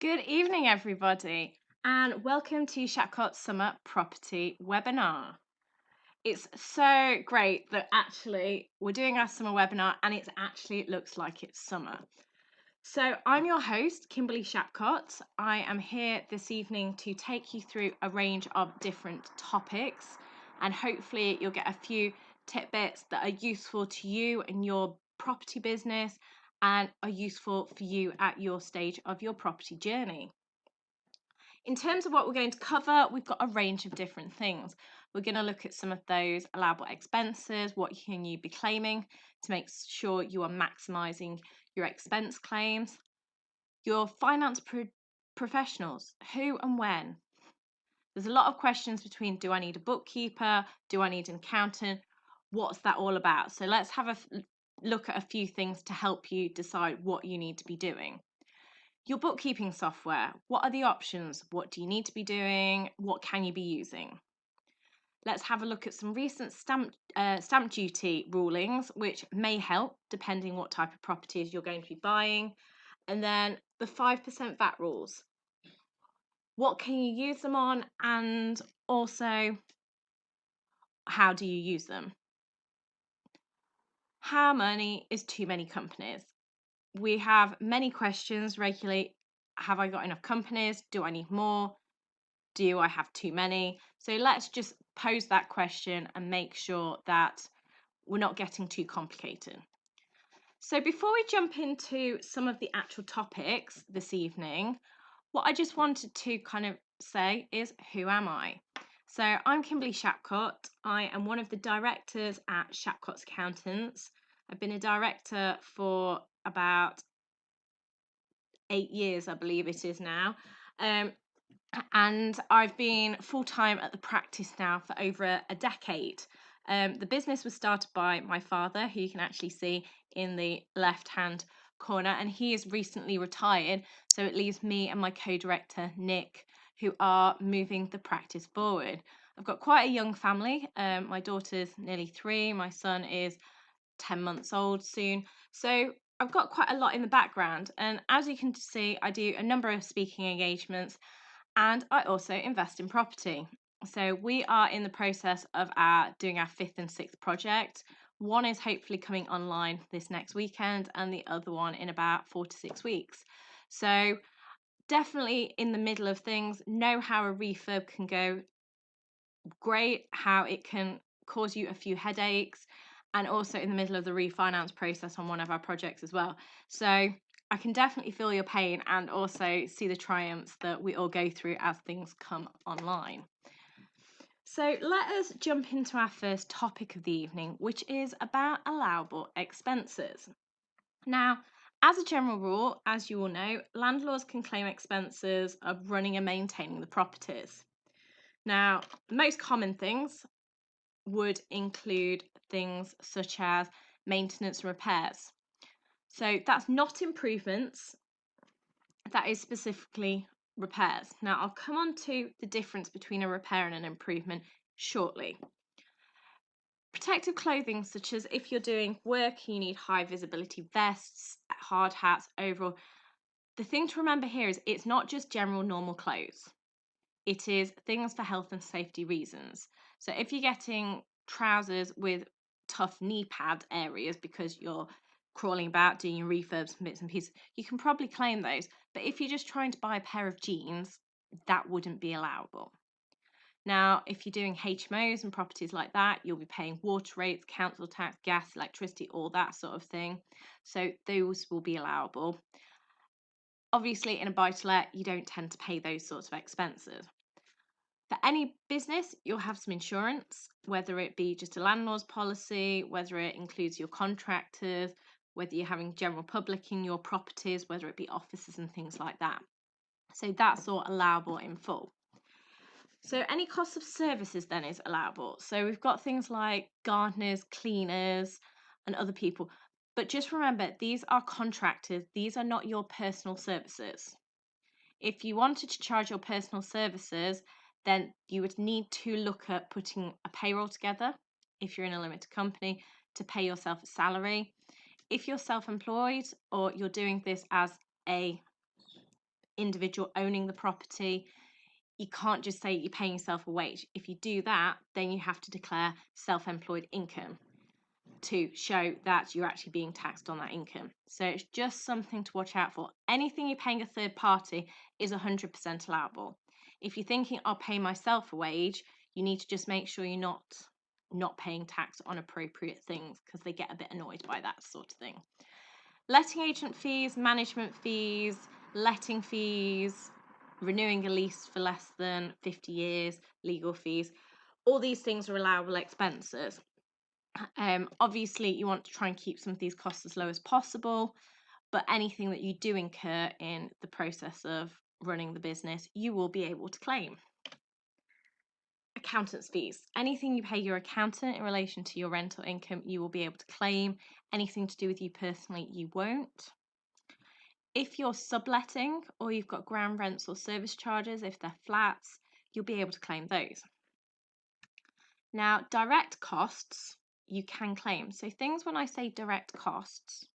Good evening, everybody, and welcome to Shapcotts Summer Property Webinar. It's so great that actually we're doing our summer webinar and it looks like it's summer. So I'm your host, Kimberly Shapcott. I am here this evening to take you through a range of different topics, and hopefully you'll get a few tidbits that are useful to you and your property business and are useful for you at your stage of your property journey. In terms of what we're going to cover, we've got a range of different things. We're going to look at some of those allowable expenses, what can you be claiming to make sure you are maximising your expense claims, your finance professionals, who and when. There's a lot of questions between, do I need a bookkeeper? Do I need an accountant? What's that all about? So let's have a look at a few things to help you decide what you need to be doing. Your bookkeeping software, what are the options? What do you need to be doing? What can you be using? Let's have a look at some recent stamp duty rulings, which may help depending what type of properties you're going to be buying. And then the 5% VAT rules. What can you use them on? And also, how do you use them? How many is too many companies? We have many questions regularly. Have I got enough companies? Do I need more? Do I have too many? So let's just pose that question and make sure that we're not getting too complicated. So before we jump into some of the actual topics this evening, what I just wanted to kind of say is, who am I? So I'm Kimberly Shapcott. I am one of the directors at Shapcotts Accountants. I've been a director for about 8 years, I believe it is now. And I've been full-time at the practice now for over a decade. The business was started by my father, who you can actually see in the left-hand corner, and he is recently retired, so it leaves me and my co-director, Nick, who are moving the practice forward. I've got quite a young family. My daughter's nearly 3, my son is 10 months old soon. So I've got quite a lot in the background, and as you can see, I do a number of speaking engagements and I also invest in property. So we are in the process of doing our 5th and 6th project. One is hopefully coming online this next weekend and the other one in about 4 to 6 weeks. So definitely in the middle of things, know how a refurb can go great, how it can cause you a few headaches, and also in the middle of the refinance process on one of our projects as well. So I can definitely feel your pain and also see the triumphs that we all go through as things come online. So let us jump into our first topic of the evening, which is about allowable expenses. Now, as a general rule, as you all know, landlords can claim expenses of running and maintaining the properties. Now, most common things would include things such as maintenance and repairs. So that's not improvements, that is specifically repairs. Now, I'll come on to the difference between a repair and an improvement shortly. Protective clothing, such as if you're doing work, you need high visibility vests, hard hats, overall. The thing to remember here is it's not just general normal clothes. It is things for health and safety reasons. So if you're getting trousers with tough knee pad areas because you're crawling about doing your refurbs and bits and pieces, you can probably claim those. But if you're just trying to buy a pair of jeans, that wouldn't be allowable. Now, if you're doing HMOs and properties like that, you'll be paying water rates, council tax, gas, electricity, all that sort of thing. So those will be allowable. Obviously, in a buy-to-let, you don't tend to pay those sorts of expenses. For any business, you'll have some insurance, whether it be just a landlord's policy, whether it includes your contractors, whether you're having general public in your properties, whether it be offices and things like that. So that's all allowable in full. So any cost of services then is allowable. So we've got things like gardeners, cleaners, and other people. But just remember, these are contractors. These are not your personal services. If you wanted to charge your personal services, then you would need to look at putting a payroll together if you're in a limited company to pay yourself a salary. If you're self-employed or you're doing this as a individual owning the property, you can't just say you're paying yourself a wage. If you do that, then you have to declare self-employed income to show that you're actually being taxed on that income. So it's just something to watch out for. Anything you're paying a third party is 100% allowable. If you're thinking, I'll pay myself a wage, you need to just make sure you're not paying tax on appropriate things, because they get a bit annoyed by that sort of thing. Letting agent fees, management fees, letting fees, renewing a lease for less than 50 years, legal fees, all these things are allowable expenses. Obviously, you want to try and keep some of these costs as low as possible, but anything that you do incur in the process of running the business, you will be able to claim. Accountant's fees. Anything you pay your accountant in relation to your rental income, you will be able to claim. Anything to do with you personally, you won't. If you're subletting or you've got ground rents or service charges, if they're flats, you'll be able to claim those. Now, direct costs, you can claim. So things, when I say direct costs,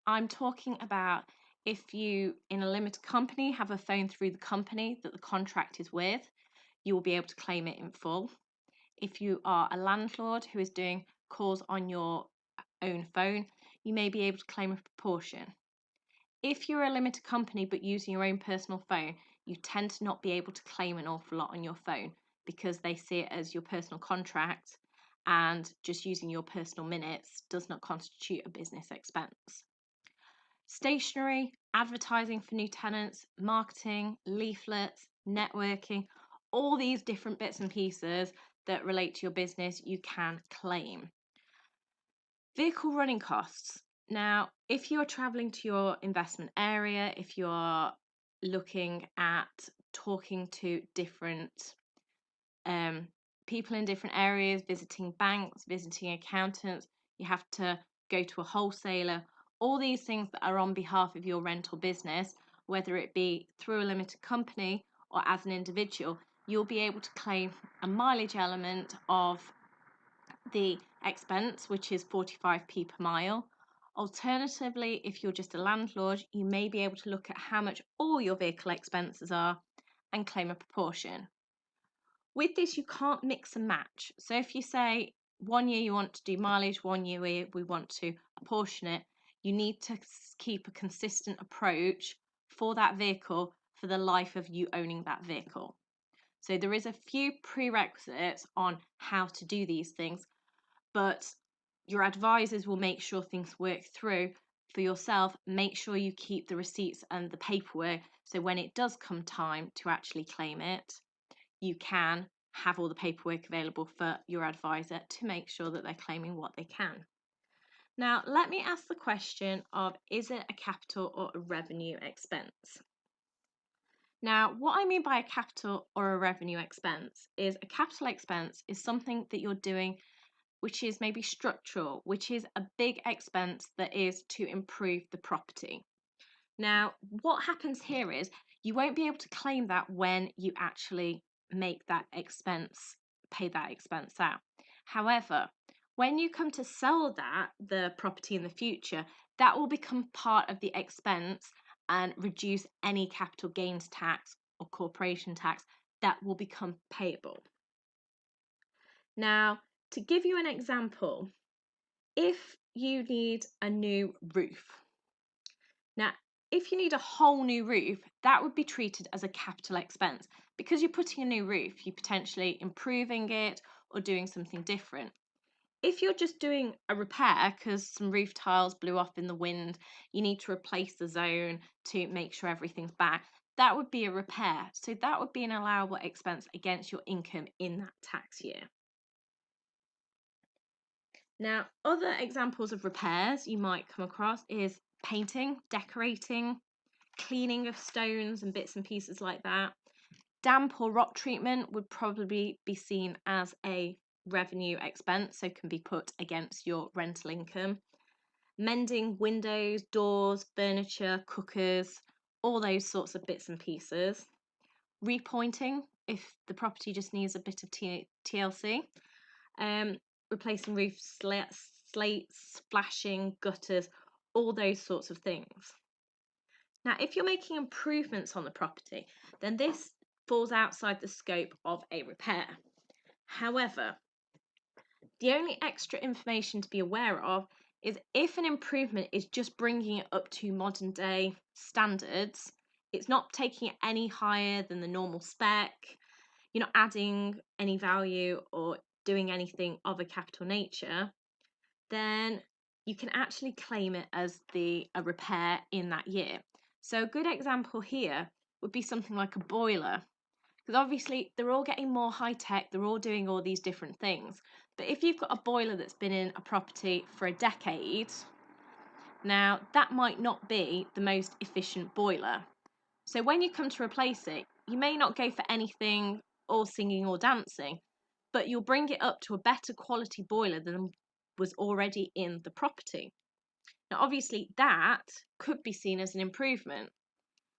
I'm talking about if you, in a limited company, have a phone through the company that the contract is with, you will be able to claim it in full. If you are a landlord who is doing calls on your own phone, you may be able to claim a proportion. If you're a limited company but using your own personal phone, you tend to not be able to claim an awful lot on your phone, because they see it as your personal contract, and just using your personal minutes does not constitute a business expense. Stationery, advertising for new tenants, marketing, leaflets, networking, all these different bits and pieces that relate to your business, you can claim. Vehicle running costs. Now, if you're traveling to your investment area, if you're looking at talking to different people in different areas, visiting banks, visiting accountants, you have to go to a wholesaler, all these things that are on behalf of your rental business, whether it be through a limited company or as an individual, you'll be able to claim a mileage element of the expense, which is 45p per mile. Alternatively, if you're just a landlord, you may be able to look at how much all your vehicle expenses are and claim a proportion. With this, you can't mix and match. So if you say 1 year you want to do mileage, 1 year we want to apportion it, you need to keep a consistent approach for that vehicle for the life of you owning that vehicle. So there is a few prerequisites on how to do these things, but your advisors will make sure things work through for yourself. Make sure you keep the receipts and the paperwork, so when it does come time to actually claim it, you can have all the paperwork available for your advisor to make sure that they're claiming what they can. Now, let me ask the question of, is it a capital or a revenue expense? Now, what I mean by a capital or a revenue expense is, a capital expense is something that you're doing which is maybe structural, which is a big expense that is to improve the property. Now, what happens here is you won't be able to claim that when you actually make that expense, pay that expense out. However, when you come to sell the property in the future, that will become part of the expense and reduce any capital gains tax or corporation tax that will become payable. Now, to give you an example, if you need a new roof, now, if you need a whole new roof, that would be treated as a capital expense, because you're putting a new roof, you're potentially improving it or doing something different. If you're just doing a repair because some roof tiles blew off in the wind, you need to replace the zone to make sure everything's back, that would be a repair. So that would be an allowable expense against your income in that tax year. Now, other examples of repairs you might come across is painting, decorating, cleaning of stones and bits and pieces like that. Damp or rot treatment would probably be seen as a revenue expense, so can be put against your rental income. Mending windows, doors, furniture, cookers, all those sorts of bits and pieces. Repointing, if the property just needs a bit of TLC. Replacing roof slates, splashing, gutters, all those sorts of things. Now, if you're making improvements on the property, then this falls outside the scope of a repair. However, the only extra information to be aware of is if an improvement is just bringing it up to modern day standards, it's not taking it any higher than the normal spec, you're not adding any value or doing anything of a capital nature, then you can actually claim it as a repair in that year. So a good example here would be something like a boiler, because obviously they're all getting more high tech, they're all doing all these different things. But if you've got a boiler that's been in a property for a decade, now that might not be the most efficient boiler. So when you come to replace it, you may not go for anything all singing or dancing, but you'll bring it up to a better quality boiler than was already in the property. Now, obviously, that could be seen as an improvement.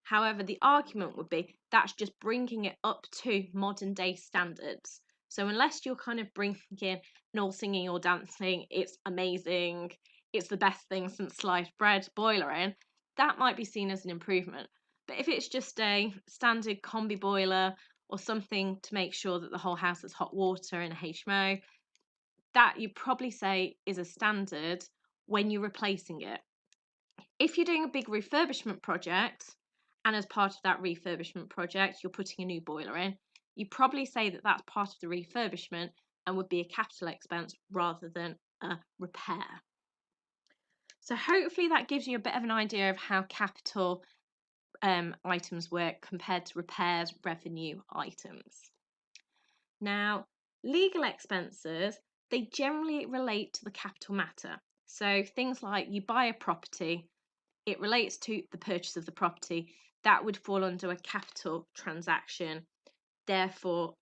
However, the argument would be that's just bringing it up to modern day standards. So, unless you're kind of bringing in an all singing or dancing, it's amazing, it's the best thing since sliced bread boiler in, that might be seen as an improvement. But if it's just a standard combi boiler or something to make sure that the whole house has hot water and a HMO, that you probably say is a standard when you're replacing it. If you're doing a big refurbishment project, and as part of that refurbishment project, you're putting a new boiler in, you probably say that that's part of the refurbishment and would be a capital expense rather than a repair. So hopefully that gives you a bit of an idea of how capital items work compared to repairs revenue items. Now, legal expenses, they generally relate to the capital matter. So things like you buy a property, it relates to the purchase of the property, that would fall under a capital transaction. Therefore,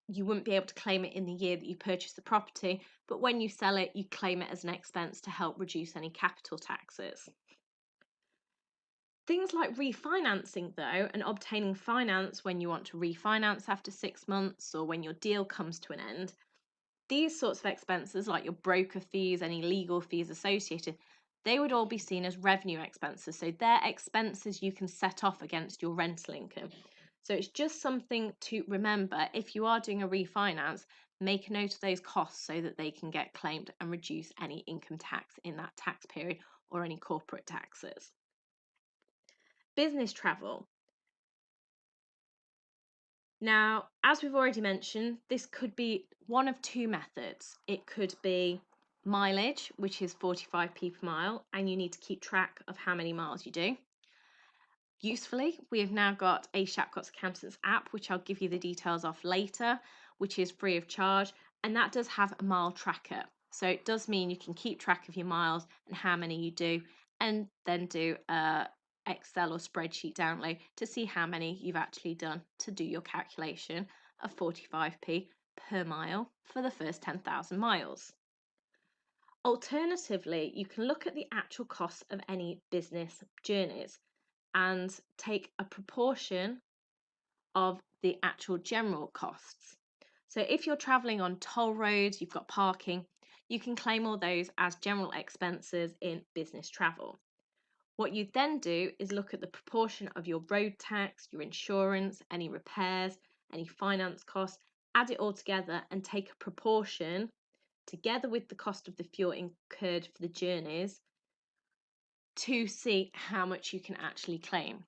you wouldn't be able to claim it in the year that you purchased the property, but when you sell it, you claim it as an expense to help reduce any capital taxes. Things like refinancing, though, and obtaining finance when you want to refinance after 6 months or when your deal comes to an end, these sorts of expenses, like your broker fees, any legal fees associated, they would all be seen as revenue expenses. So they're expenses you can set off against your rental income. So it's just something to remember if you are doing a refinance, make a note of those costs so that they can get claimed and reduce any income tax in that tax period or any corporate taxes. Business travel. Now, as we've already mentioned, this could be one of two methods. It could be mileage, which is 45p per mile, and you need to keep track of how many miles you do. Usefully, we have now got a Shapcotts Accountants app, which I'll give you the details of later, which is free of charge, and that does have a mile tracker. So it does mean you can keep track of your miles and how many you do, and then do a Excel or spreadsheet download to see how many you've actually done to do your calculation of 45p per mile for the first 10,000 miles. Alternatively, you can look at the actual cost of any business journeys and take a proportion of the actual general costs. So if you're travelling on toll roads, you've got parking, you can claim all those as general expenses in business travel. What you then do is look at the proportion of your road tax, your insurance, any repairs, any finance costs, add it all together and take a proportion together with the cost of the fuel incurred for the journeys to see how much you can actually claim.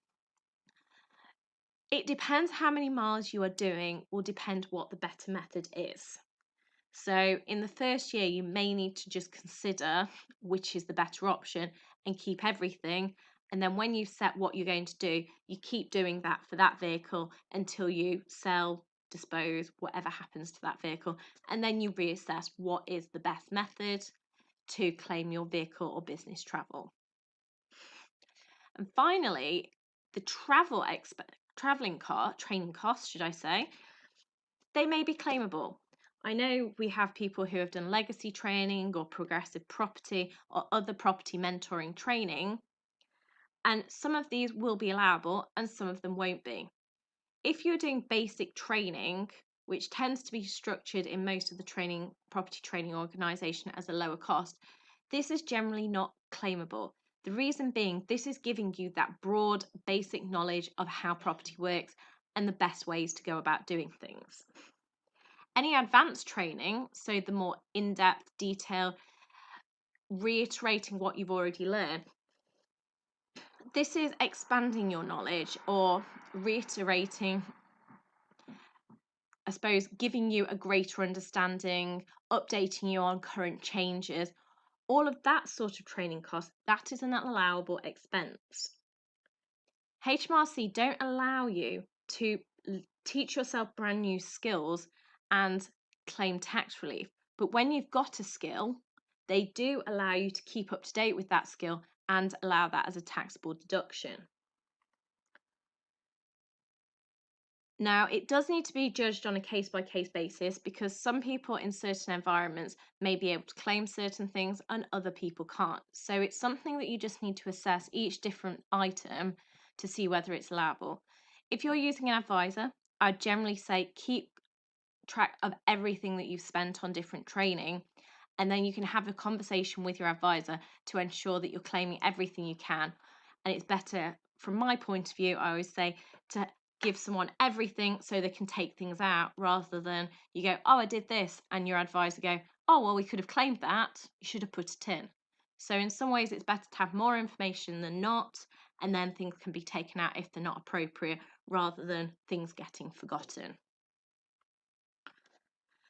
It depends how many miles you are doing, will depend what the better method is. So in the first year, you may need to just consider which is the better option and keep everything. And then when you set what you're going to do, you keep doing that for that vehicle until you sell, dispose, whatever happens to that vehicle. And then you reassess what is the best method to claim your vehicle or business travel. And finally, the training costs, should I say, they may be claimable. I know we have people who have done legacy training or progressive property or other property mentoring training, and some of these will be allowable and some of them won't be. If you're doing basic training, which tends to be structured in most of the property training organisation as a lower cost, this is generally not claimable. The reason being, this is giving you that broad, basic knowledge of how property works and the best ways to go about doing things. Any advanced training, so the more in-depth detail, reiterating what you've already learned, this is expanding your knowledge or reiterating, I suppose, giving you a greater understanding, updating you on current changes. All of that sort of training cost, that is an allowable expense. HMRC don't allow you to teach yourself brand new skills and claim tax relief. But when you've got a skill, they do allow you to keep up to date with that skill and allow that as a taxable deduction. Now, it does need to be judged on a case-by-case basis because some people in certain environments may be able to claim certain things and other people can't. So it's something that you just need to assess each different item to see whether it's allowable. If you're using an advisor, I'd generally say keep track of everything that you've spent on different training, and then you can have a conversation with your advisor to ensure that you're claiming everything you can. And it's better, from my point of view, I always say, to give someone everything so they can take things out, rather than you go, oh, I did this, and your advisor go, oh, well, we could have claimed that, you should have put it in. So in some ways it's better to have more information than not, and then things can be taken out if they're not appropriate, rather than things getting forgotten.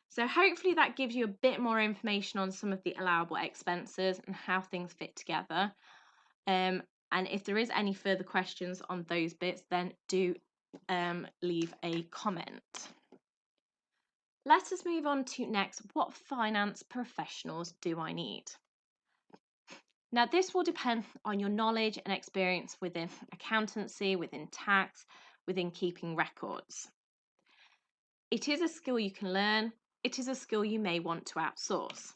So hopefully that gives you a bit more information on some of the allowable expenses and how things fit together. And if there is any further questions on those bits, then do leave a comment. Let us move on to next, what finance professionals do I need? Now, this will depend on your knowledge and experience within accountancy, within tax, within keeping records. It is a skill you can learn. It is a skill you may want to outsource.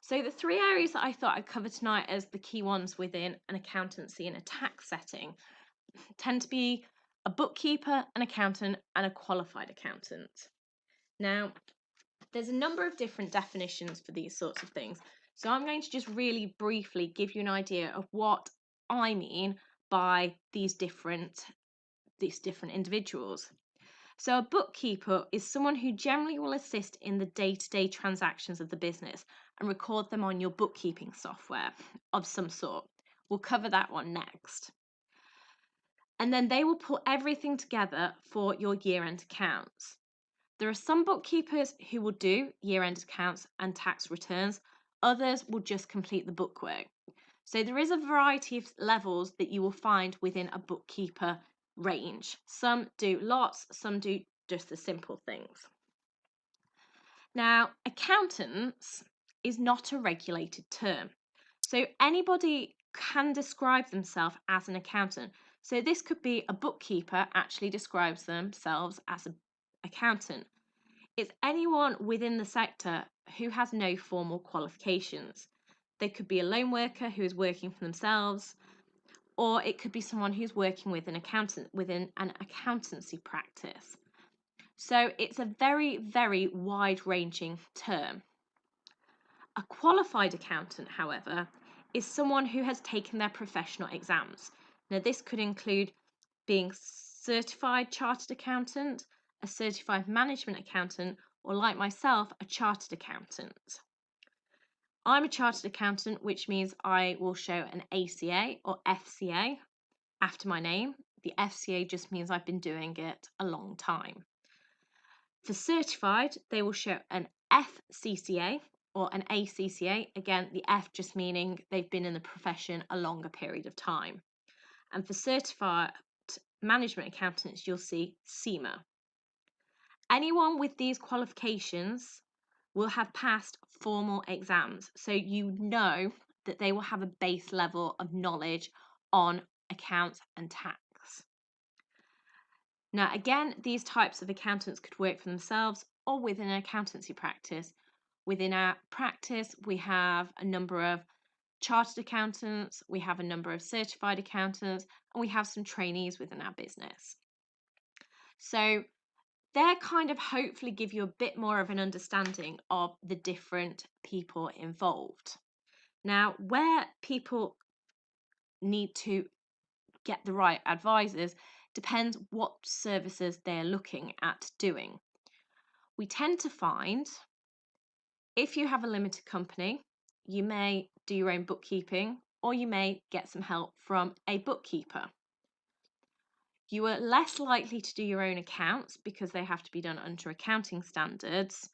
So the three areas that I thought I'd cover tonight as the key ones within an accountancy and a tax setting tend to be a bookkeeper, an accountant, and a qualified accountant. Now, there's a number of different definitions for these sorts of things. So I'm going to just really briefly give you an idea of what I mean by these different individuals. So a bookkeeper is someone who generally will assist in the day-to-day transactions of the business and record them on your bookkeeping software of some sort. We'll cover that one next. And then they will put everything together for your year-end accounts. There are some bookkeepers who will do year-end accounts and tax returns. Others will just complete the bookwork. So there is a variety of levels that you will find within a bookkeeper range. Some do lots, some do just the simple things. Now, accountants is not a regulated term. So anybody can describe themselves as an accountant. So this could be a bookkeeper actually describes themselves as an accountant. It's anyone within the sector who has no formal qualifications. They could be a lone worker who is working for themselves, or it could be someone who's working with an accountant within an accountancy practice. So it's a very, very wide-ranging term. A qualified accountant, however, is someone who has taken their professional exams. Now, this could include being certified chartered accountant, a certified management accountant, or like myself, a chartered accountant. I'm a chartered accountant, which means I will show an ACA or FCA after my name. The FCA just means I've been doing it a long time. For certified, they will show an FCCA or an ACCA. Again, the F just meaning they've been in the profession a longer period of time. And for certified management accountants, you'll see CIMA. Anyone with these qualifications will have passed formal exams, so you know that they will have a base level of knowledge on accounts and tax. Now, again, these types of accountants could work for themselves or within an accountancy practice. Within our practice, we have a number of chartered accountants, we have a number of certified accountants, and we have some trainees within our business. So they're kind of hopefully give you a bit more of an understanding of the different people involved. Now, where people need to get the right advisors depends what services they're looking at doing. We tend to find if you have a limited company, you may do your own bookkeeping or you may get some help from a bookkeeper. You are less likely to do your own accounts because they have to be done under accounting standards.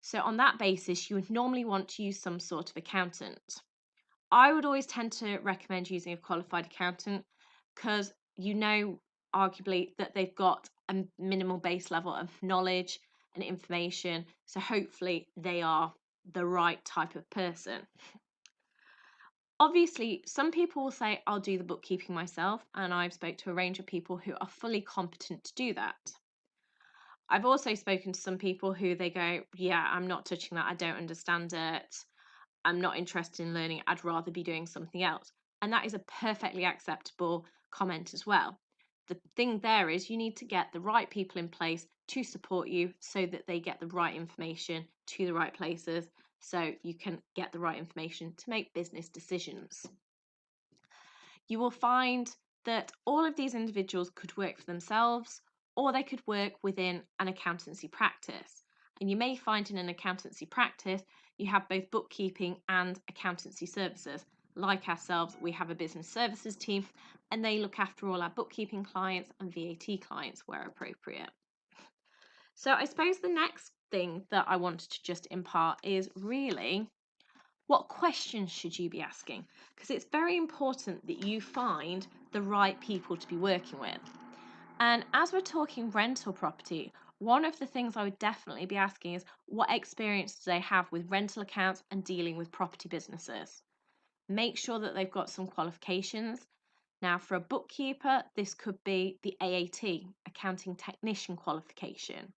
So on that basis, you would normally want to use some sort of accountant. I would always tend to recommend using a qualified accountant because you know, arguably, that they've got a minimal base level of knowledge and information. So hopefully they are the right type of person. Obviously, some people will say, I'll do the bookkeeping myself, and I've spoke to a range of people who are fully competent to do that. I've also spoken to some people who they go, yeah, I'm not touching that, I don't understand it, I'm not interested in learning, I'd rather be doing something else. And that is a perfectly acceptable comment as well. The thing there is you need to get the right people in place to support you so that they get the right information to the right places so you can get the right information to make business decisions. You will find that all of these individuals could work for themselves or they could work within an accountancy practice. And you may find in an accountancy practice, you have both bookkeeping and accountancy services. Like ourselves, we have a business services team and they look after all our bookkeeping clients and VAT clients where appropriate. So I suppose the next thing that I wanted to just impart is really what questions should you be asking? Because it's very important that you find the right people to be working with. And as we're talking rental property, one of the things I would definitely be asking is what experience do they have with rental accounts and dealing with property businesses? Make sure that they've got some qualifications. Now, for a bookkeeper, this could be the AAT, Accounting Technician qualification.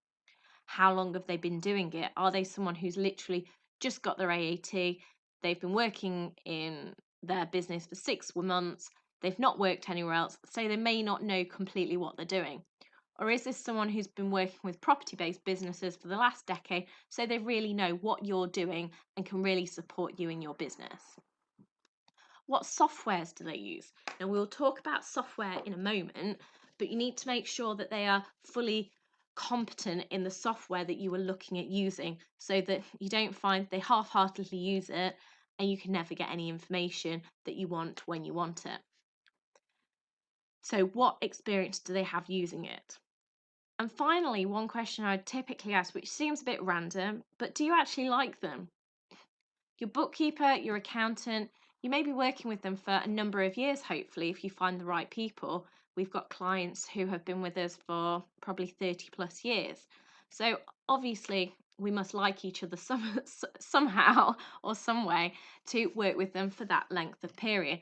How long have they been doing it? Are they someone who's literally just got their AAT? They've been working in their business for 6 months. They've not worked anywhere else, so they may not know completely what they're doing. Or is this someone who's been working with property-based businesses for the last decade, so they really know what you're doing and can really support you in your business? What softwares do they use? Now, we'll talk about software in a moment, but you need to make sure that they are fully competent in the software that you are looking at using so that you don't find they half-heartedly use it and you can never get any information that you want when you want it. So what experience do they have using it? And finally, one question I'd typically ask, which seems a bit random, but do you actually like them? Your bookkeeper, your accountant, you may be working with them for a number of years, hopefully, if you find the right people. We've got clients who have been with us for probably 30 plus years. So obviously, we must like each other somehow or some way to work with them for that length of period.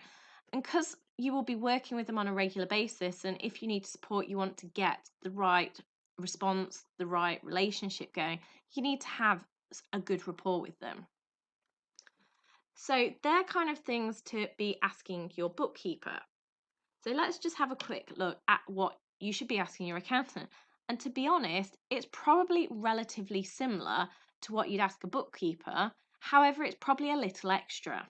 And because you will be working with them on a regular basis, and if you need support, you want to get the right response, the right relationship going, you need to have a good rapport with them. So they're kind of things to be asking your bookkeeper. So let's just have a quick look at what you should be asking your accountant. And to be honest, it's probably relatively similar to what you'd ask a bookkeeper. However, it's probably a little extra.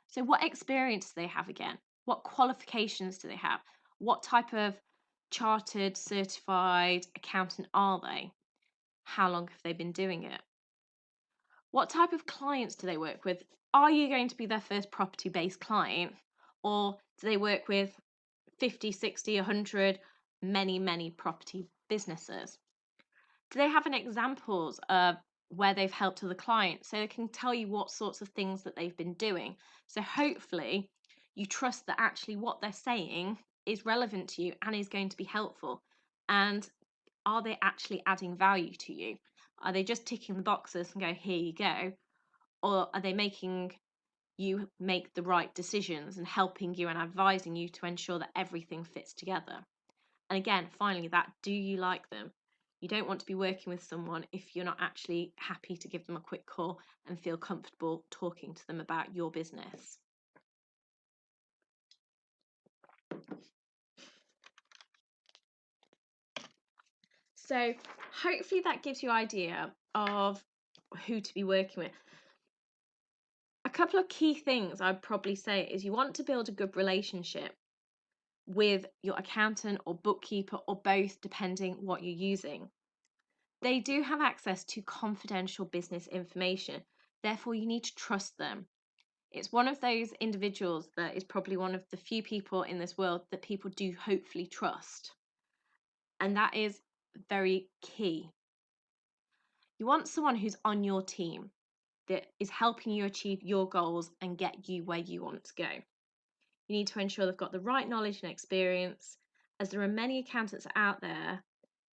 So what experience do they have again? What qualifications do they have? What type of chartered, certified accountant are they? How long have they been doing it? What type of clients do they work with? Are you going to be their first property-based client? Or do they work with 50, 60, 100, many property businesses? Do they have an examples of where they've helped other clients so they can tell you what sorts of things that they've been doing? So hopefully you trust that actually what they're saying is relevant to you and is going to be helpful. And are they actually adding value to you? Are they just ticking the boxes and go, here you go? Or are they making you make the right decisions and helping you and advising you to ensure that everything fits together? And again, finally, that do you like them? You don't want to be working with someone if you're not actually happy to give them a quick call and feel comfortable talking to them about your business. So hopefully that gives you an idea of who to be working with. couple of key things I'd probably say is you want to build a good relationship with your accountant or bookkeeper or both, depending what you're using. They do have access to confidential business information, therefore you need to trust them. It's one of those individuals that is probably one of the few people in this world that people do hopefully trust. And that is very key. You want someone who's on your team, that is helping you achieve your goals and get you where you want to go. You need to ensure they've got the right knowledge and experience, as there are many accountants out there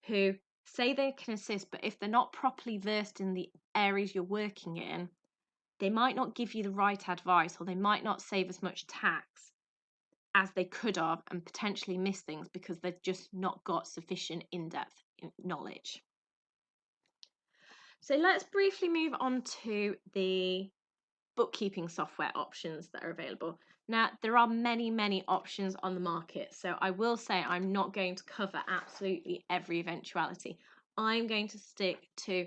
who say they can assist, but if they're not properly versed in the areas you're working in, they might not give you the right advice, or they might not save as much tax as they could have and potentially miss things because they've just not got sufficient in-depth knowledge. So let's briefly move on to the bookkeeping software options that are available. Now, there are many options on the market, so I will say I'm not going to cover absolutely every eventuality. I'm going to stick to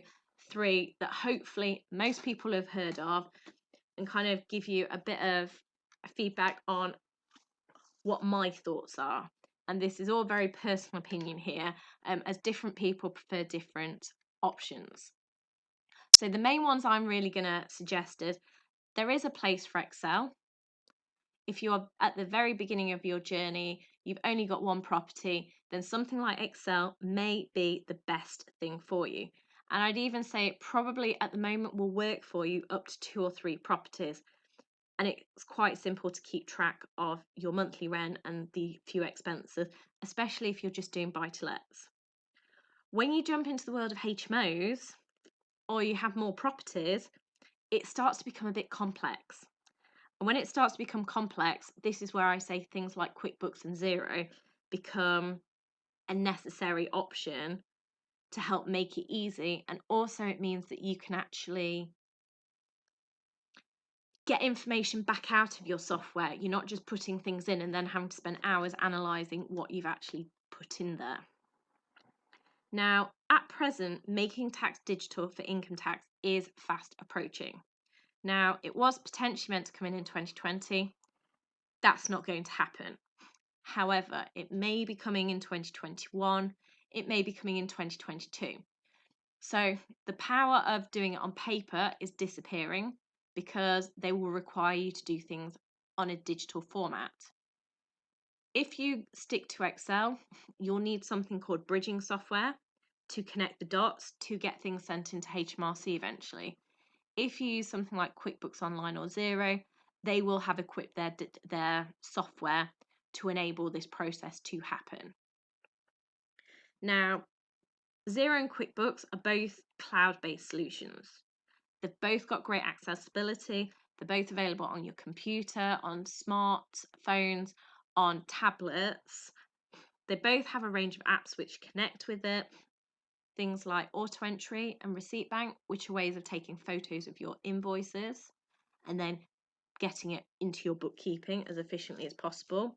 3 that hopefully most people have heard of and kind of give you a bit of feedback on what my thoughts are. And this is all very personal opinion here, as different people prefer different options. So the main ones I'm really going to suggest is there is a place for Excel. If you're at the very beginning of your journey, you've only got one property, then something like Excel may be the best thing for you. And I'd even say it probably at the moment will work for you up to 2 or 3 properties. And it's quite simple to keep track of your monthly rent and the few expenses, especially if you're just doing buy-to-lets. When you jump into the world of HMOs or you have more properties, it starts to become a bit complex. And when it starts to become complex, this is where I say things like QuickBooks and Xero become a necessary option to help make it easy. And also it means that you can actually get information back out of your software. You're not just putting things in and then having to spend hours analysing what you've actually put in there. Now, at present, making tax digital for income tax is fast approaching. Now, it was potentially meant to come in 2020. That's not going to happen. However, it may be coming in 2021. It may be coming in 2022. So the power of doing it on paper is disappearing because they will require you to do things on a digital format. If you stick to Excel, you'll need something called bridging software to connect the dots to get things sent into HMRC eventually. If you use something like QuickBooks Online or Xero, they will have equipped their software to enable this process to happen. Now, Xero and QuickBooks are both cloud-based solutions. They've both got great accessibility. They're both available on your computer, on smartphones, on tablets. They both have a range of apps which connect with it. Things like auto entry and receipt bank, which are ways of taking photos of your invoices and then getting it into your bookkeeping as efficiently as possible.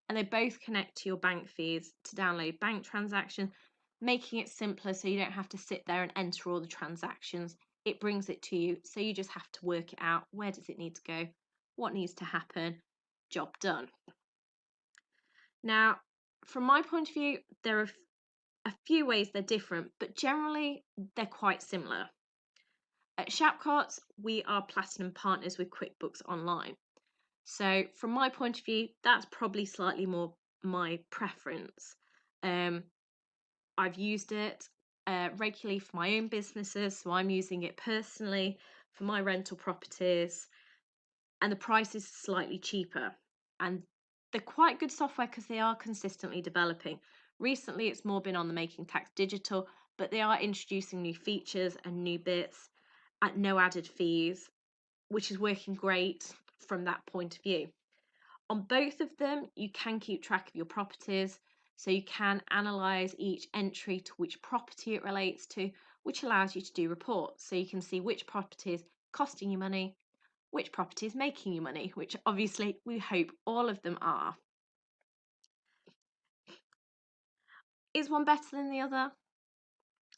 And they both connect to your bank feeds to download bank transactions, making it simpler so you don't have to sit there and enter all the transactions. It brings it to you, so you just have to work it out. Where does it need to go? What needs to happen? Job done. Now, from my point of view, there are a few ways they're different, but generally they're quite similar. At Shapcotts, we are platinum partners with QuickBooks Online. So from my point of view, that's probably slightly more my preference. I've used it regularly for my own businesses, so I'm using it personally for my rental properties, and the price is slightly cheaper. And they're quite good software because they are consistently developing. Recently, it's more been on the Making Tax Digital, but they are introducing new features and new bits at no added fees, which is working great from that point of view. On both of them, you can keep track of your properties, so you can analyse each entry to which property it relates to, which allows you to do reports. So you can see which property is costing you money, which property is making you money, which obviously we hope all of them are. Is one better than the other?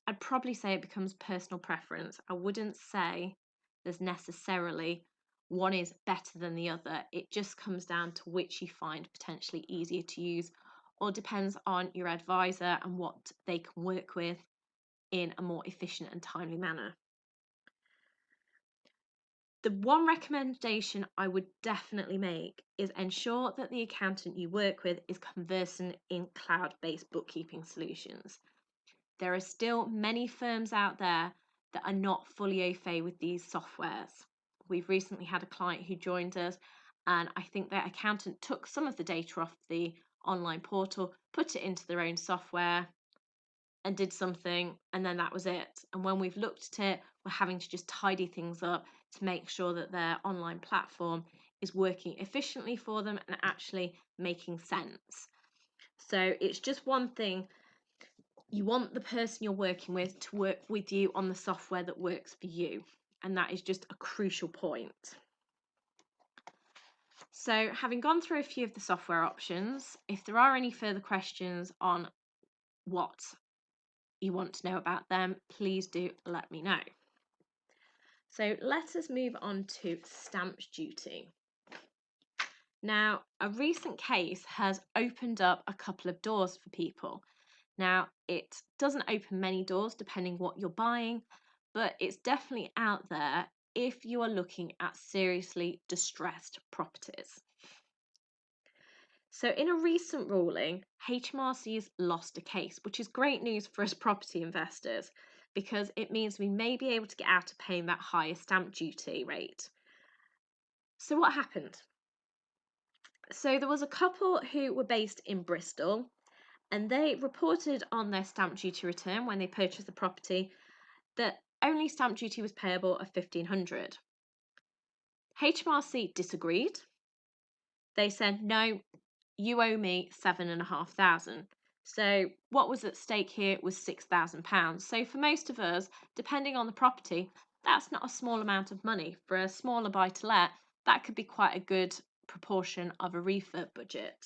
I'd probably say it becomes personal preference. I wouldn't say there's necessarily one is better than the other. It just comes down to which you find potentially easier to use, or depends on your advisor and what they can work with in a more efficient and timely manner. The one recommendation I would definitely make is ensure that the accountant you work with is conversant in cloud-based bookkeeping solutions. There are still many firms out there that are not fully au fait with these softwares. We've recently had a client who joined us, and I think their accountant took some of the data off the online portal, put it into their own software, and did something, and then that was it. And when we've looked at it, we're having to just tidy things up to make sure that their online platform is working efficiently for them and actually making sense. So it's just one thing. You want the person you're working with to work with you on the software that works for you, and that is just a crucial point. So having gone through a few of the software options, if there are any further questions on what you want to know about them, please do let me know. So let us move on to stamp duty. Now, a recent case has opened up a couple of doors for people. Now, it doesn't open many doors depending what you're buying, but it's definitely out there if you are looking at seriously distressed properties. So in a recent ruling, HMRC's lost a case, which is great news for us property investors because it means we may be able to get out of paying that higher stamp duty rate. So what happened? So there was a couple who were based in Bristol, and they reported on their stamp duty return when they purchased the property that only stamp duty was payable of £1,500. HMRC disagreed. They said, no, you owe me £7,500. So what was at stake here was £6,000. So for most of us, depending on the property, that's not a small amount of money. For a smaller buy-to-let, that could be quite a good proportion of a refurb budget.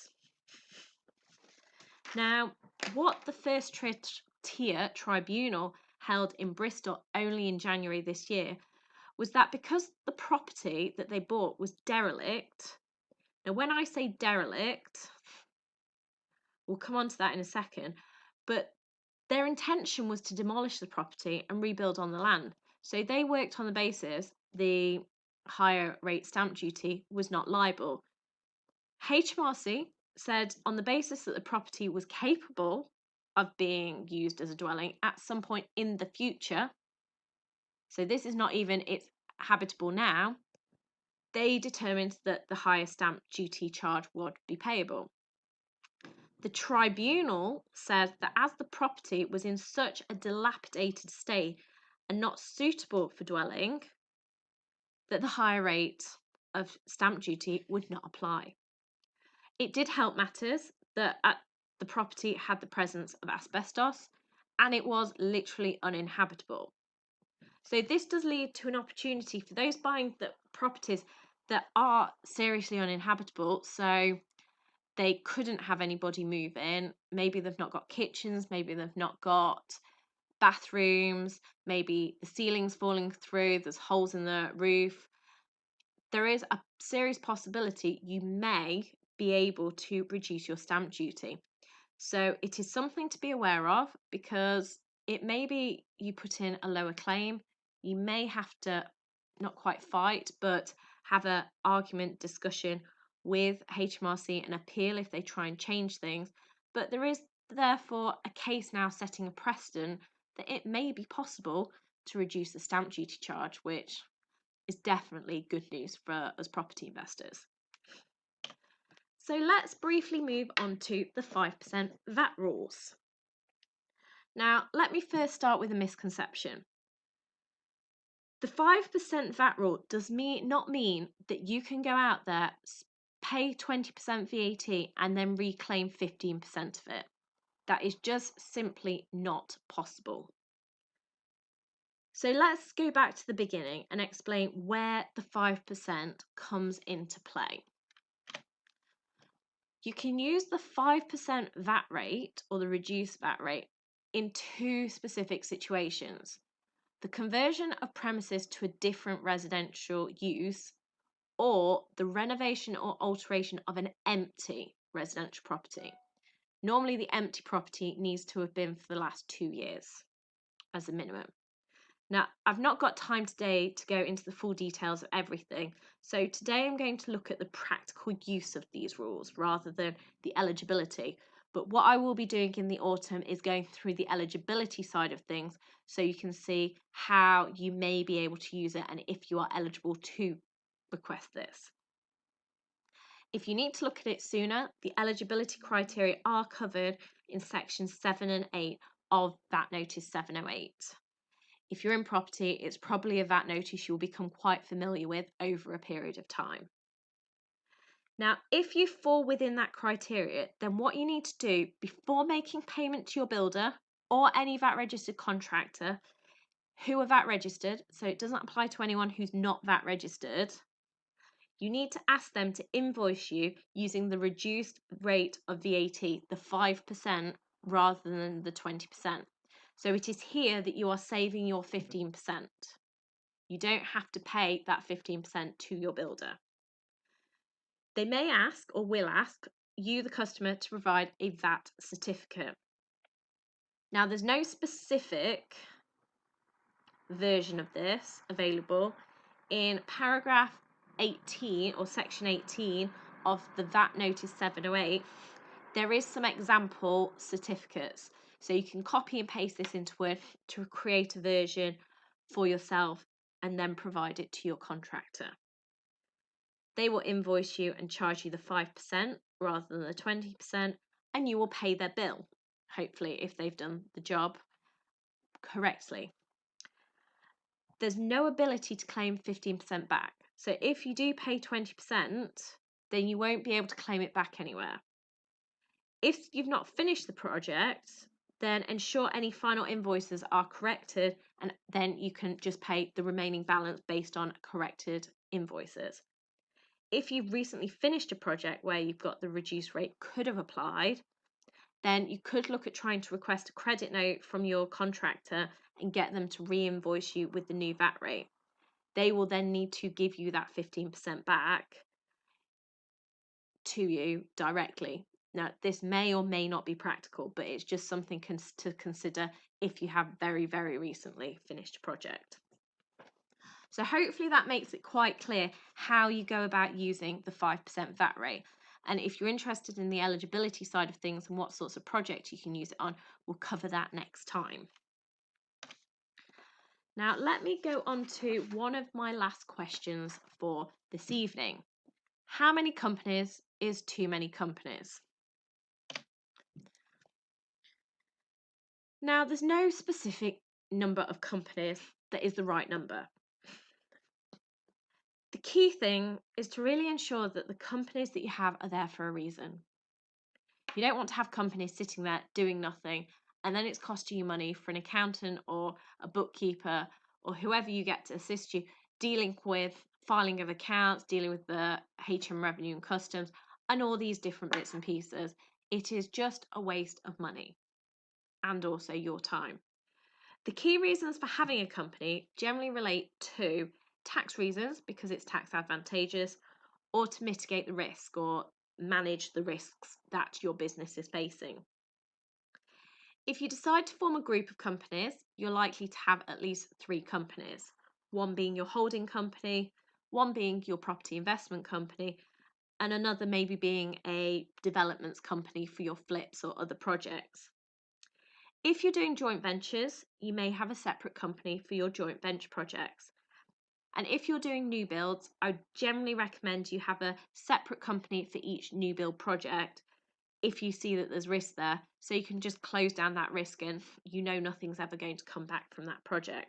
Now, what the first tier tribunal held in Bristol only in January this year was that because the property that they bought was derelict. Now, when I say derelict, we'll come on to that in a second, but their intention was to demolish the property and rebuild on the land. So they worked on the basis the higher rate stamp duty was not liable. HMRC said on the basis that the property was capable of being used as a dwelling at some point in the future, so this is not even it's habitable now, they determined that the higher stamp duty charge would be payable. The tribunal said that as the property was in such a dilapidated state and not suitable for dwelling, that the higher rate of stamp duty would not apply. It did help matters that the property had the presence of asbestos and it was literally uninhabitable. So this does lead to an opportunity for those buying the properties that are seriously uninhabitable. So they couldn't have anybody move in. Maybe they've not got kitchens, maybe they've not got bathrooms, maybe the ceiling's falling through, there's holes in the roof. There is a serious possibility you may be able to reduce your stamp duty. So it is something to be aware of because it may be you put in a lower claim. You may have to not quite fight, but have an argument discussion with HMRC and appeal if they try and change things. But there is therefore a case now setting a precedent that it may be possible to reduce the stamp duty charge, which is definitely good news for us property investors. So let's briefly move on to the 5% VAT rules. Now, let me first start with a misconception. The 5% VAT rule does not mean that you can go out there, pay 20% VAT and then reclaim 15% of it. That is just simply not possible. So let's go back to the beginning and explain where the 5% comes into play. You can use the 5% VAT rate or the reduced VAT rate in two specific situations. The conversion of premises to a different residential use or the renovation or alteration of an empty residential property. Normally, the empty property needs to have been for the last 2 years as a minimum. Now, I've not got time today to go into the full details of everything, so today I'm going to look at the practical use of these rules rather than the eligibility. But what I will be doing in the autumn is going through the eligibility side of things so you can see how you may be able to use it and if you are eligible to request this. If you need to look at it sooner, the eligibility criteria are covered in sections 7 and 8 of VAT Notice 708. If you're in property, it's probably a VAT notice you'll become quite familiar with over a period of time. Now, if you fall within that criteria, then what you need to do before making payment to your builder or any VAT registered contractor who are VAT registered, so it doesn't apply to anyone who's not VAT registered, you need to ask them to invoice you using the reduced rate of VAT, the 5% rather than the 20%. So it is here that you are saving your 15%. You don't have to pay that 15% to your builder. They may ask or will ask you, the customer, to provide a VAT certificate. Now, there's no specific version of this available. In paragraph 18 or section 18 of the VAT Notice 708, there is some example certificates. So you can copy and paste this into Word to create a version for yourself and then provide it to your contractor. They will invoice you and charge you the 5% rather than the 20%, and you will pay their bill, hopefully, if they've done the job correctly. There's no ability to claim 15% back. So if you do pay 20%, then you won't be able to claim it back anywhere. If you've not finished the project, then ensure any final invoices are corrected, and then you can just pay the remaining balance based on corrected invoices. If you've recently finished a project where you've got the reduced rate could have applied, then you could look at trying to request a credit note from your contractor and get them to re-invoice you with the new VAT rate. They will then need to give you that 15% back to you directly. Now, this may or may not be practical, but it's just something to consider if you have very, very recently finished a project. So hopefully that makes it quite clear how you go about using the 5% VAT rate. And if you're interested in the eligibility side of things and what sorts of projects you can use it on, we'll cover that next time. Now, let me go on to one of my last questions for this evening. How many companies is too many companies? Now, there's no specific number of companies that is the right number. The key thing is to really ensure that the companies that you have are there for a reason. You don't want to have companies sitting there doing nothing and then it's costing you money for an accountant or a bookkeeper or whoever you get to assist you dealing with filing of accounts, dealing with the HM Revenue and Customs and all these different bits and pieces. It is just a waste of money and also your time. The key reasons for having a company generally relate to tax reasons because it's tax advantageous, or to mitigate the risk or manage the risks that your business is facing. If you decide to form a group of companies, you're likely to have at least 3 companies, one being your holding company, one being your property investment company, and another maybe being a developments company for your flips or other projects. If you're doing joint ventures, you may have a separate company for your joint venture projects. And if you're doing new builds, I would generally recommend you have a separate company for each new build project if you see that there's risk there, so you can just close down that risk and you know nothing's ever going to come back from that project.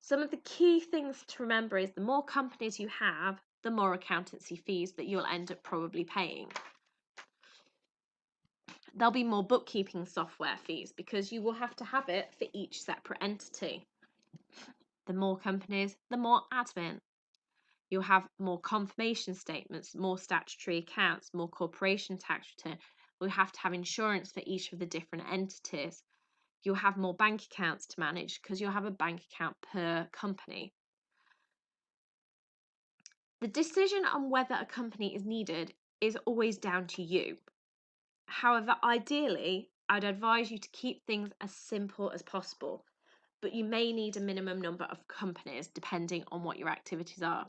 Some of the key things to remember is the more companies you have, the more accountancy fees that you'll end up probably paying. There'll be more bookkeeping software fees because you will have to have it for each separate entity. The more companies, the more admin. You'll have more confirmation statements, more statutory accounts, more corporation tax return. We'll have to have insurance for each of the different entities. You'll have more bank accounts to manage because you'll have a bank account per company. The decision on whether a company is needed is always down to you. However, ideally, I'd advise you to keep things as simple as possible, but you may need a minimum number of companies depending on what your activities are.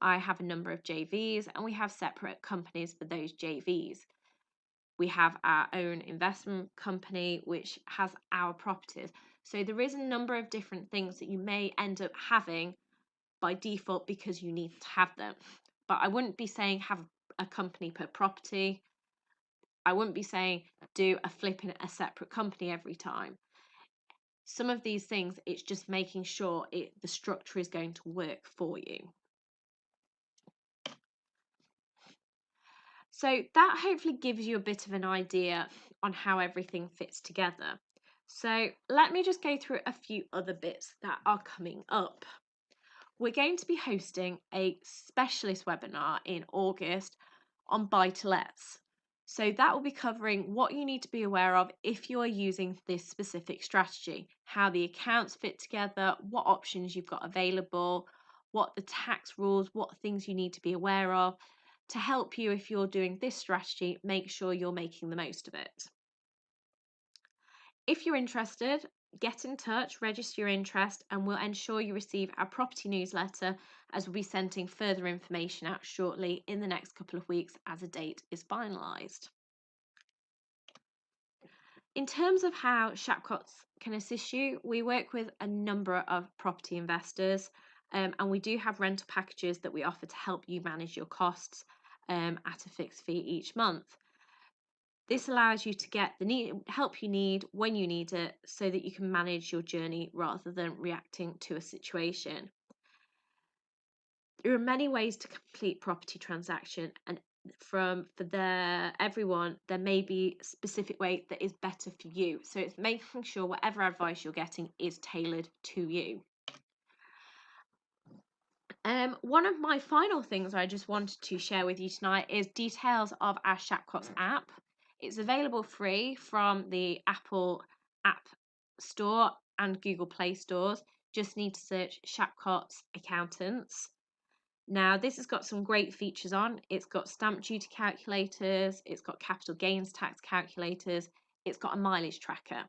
I have a number of JVs and we have separate companies for those JVs. We have our own investment company which has our properties. So there is a number of different things that you may end up having by default because you need to have them. But I wouldn't be saying have a company per property. I wouldn't be saying do a flip in a separate company every time. Some of these things, it's just making sure the structure is going to work for you. So that hopefully gives you a bit of an idea on how everything fits together. So let me just go through a few other bits that are coming up. We're going to be hosting a specialist webinar in August on buy-to-lets. So that will be covering what you need to be aware of if you are using this specific strategy, how the accounts fit together, what options you've got available, what the tax rules, what things you need to be aware of to help you if you're doing this strategy, make sure you're making the most of it. If you're interested, get in touch, register your interest, and we'll ensure you receive our property newsletter as we'll be sending further information out shortly in the next couple of weeks as a date is finalised. In terms of how Shapcotts can assist you, we work with a number of property investors and we do have rental packages that we offer to help you manage your costs at a fixed fee each month. This allows you to get the help you need when you need it so that you can manage your journey rather than reacting to a situation. There are many ways to complete property transaction and everyone there may be a specific way that is better for you. So it's making sure whatever advice you're getting is tailored to you. One of my final things I just wanted to share with you tonight is details of our Shapcotts app. It's available free from the Apple App Store and Google Play stores. Just need to search Shapcotts Accountants. Now, this has got some great features on. It's got stamp duty calculators, it's got capital gains tax calculators, it's got a mileage tracker.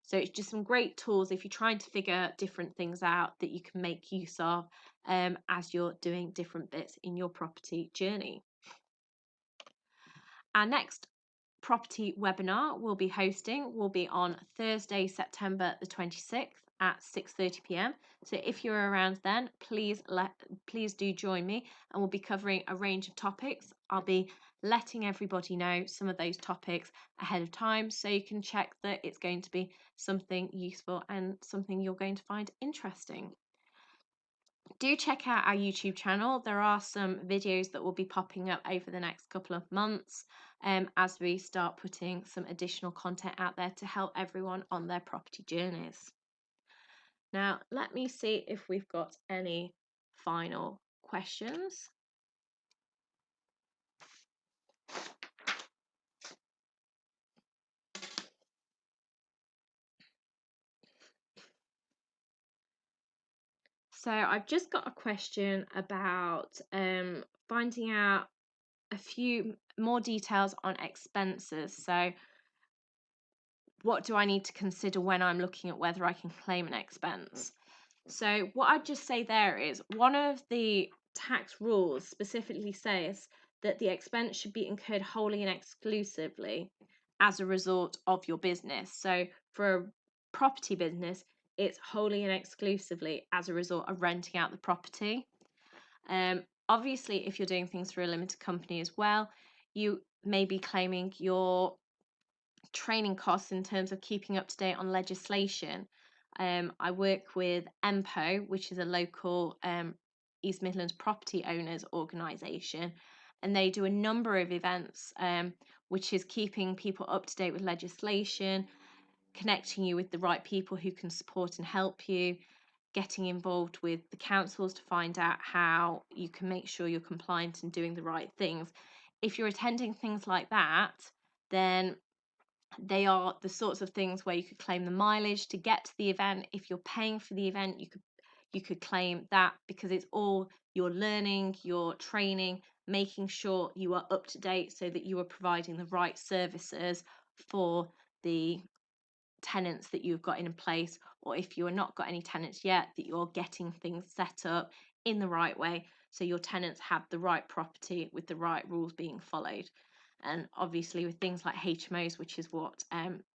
So it's just some great tools if you're trying to figure different things out that you can make use of as you're doing different bits in your property journey. Our next property webinar we'll be hosting will be on Thursday, September the 26th at 6:30 p.m. So if you're around then, please do join me and we'll be covering a range of topics. I'll be letting everybody know some of those topics ahead of time so you can check that it's going to be something useful and something you're going to find interesting. Do check out our YouTube channel. There are some videos that will be popping up over the next couple of months as we start putting some additional content out there to help everyone on their property journeys. Now, let me see if we've got any final questions. So I've just got a question about finding out a few more details on expenses. So what do I need to consider when I'm looking at whether I can claim an expense? So what I'd just say there is one of the tax rules specifically says that the expense should be incurred wholly and exclusively as a result of your business. So for a property business, it's wholly and exclusively as a result of renting out the property. Obviously, if you're doing things through a limited company as well, you may be claiming your training costs in terms of keeping up to date on legislation. I work with EMPO, which is a local East Midlands property owners organisation, and they do a number of events, which is keeping people up to date with legislation, connecting you with the right people who can support and help you, getting involved with the councils to find out how you can make sure you're compliant and doing the right things. If you're attending things like that, then they are the sorts of things where you could claim the mileage to get to the event. If you're paying for the event, you could claim that, because it's all your learning, your training, making sure you are up to date so that you are providing the right services for the tenants that you've got in place, or if you are not got any tenants yet, that you're getting things set up in the right way so your tenants have the right property with the right rules being followed. And obviously with things like HMOs, which is what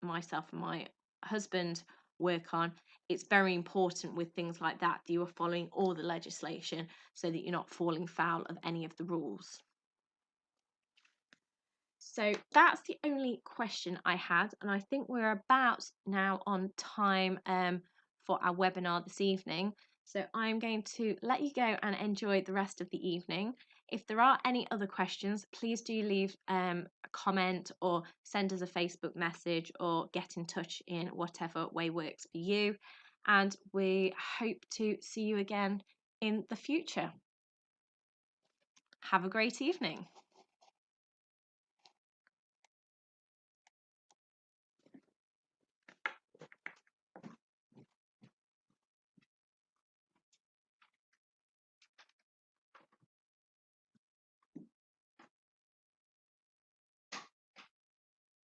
myself and my husband work on, it's very important with things like that you are following all the legislation so that you're not falling foul of any of the rules. So that's the only question I had, and I think we're about now on time for our webinar this evening. So I'm going to let you go and enjoy the rest of the evening. If there are any other questions, please do leave a comment or send us a Facebook message or get in touch in whatever way works for you. And we hope to see you again in the future. Have a great evening.